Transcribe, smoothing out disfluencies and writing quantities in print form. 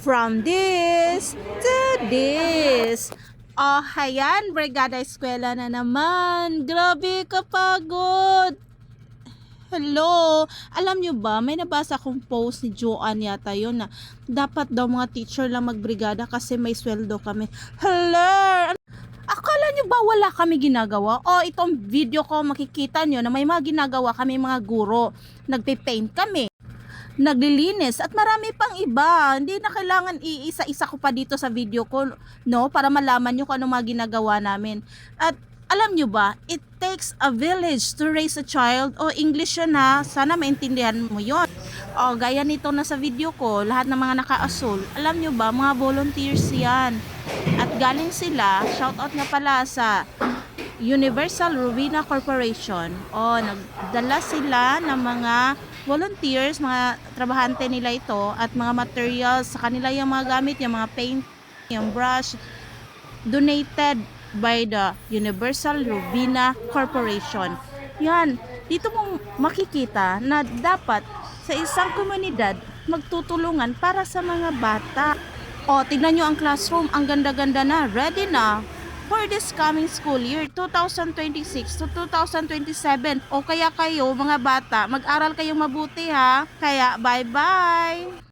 From this to this. Oh, hayan, Brigada Eskwela na naman. Grabe kapagod. Hello, alam nyo ba, may nabasa akong post ni Joanne yata yun na dapat daw mga teacher lang magbrigada kasi may sweldo kami. Hello! Akala nyo ba wala kami ginagawa? O itong video ko makikita nyo na may mga ginagawa kami mga guro. Nagpe-paint kami, naglilinis at marami pang iba. Hindi na kailangan iisa-isa ko pa dito sa video ko, no? Para malaman nyo kung ano mga ginagawa namin. At alam nyo ba, it takes a village to raise a child. O English yun ha, sana maintindihan mo yon. O gaya nito na sa video ko, lahat ng mga naka-asul. Alam nyo ba, mga volunteers yan. At galing sila, shoutout nga pala sa Universal Rowena Corporation. O nagdala sila ng mga volunteers, mga trabahante nila ito at mga materials sa kanila, yung mga gamit, yung mga paint, yung brush, donated by the Universal Rowena Corporation. Yan, dito mong makikita na dapat sa isang komunidad magtutulungan para sa mga bata. O, tignan nyo ang classroom, ang ganda-ganda na, ready na for this coming school year 2026 to 2027. O kaya kayo mga bata, mag-aral kayong mabuti ha. Kaya bye-bye!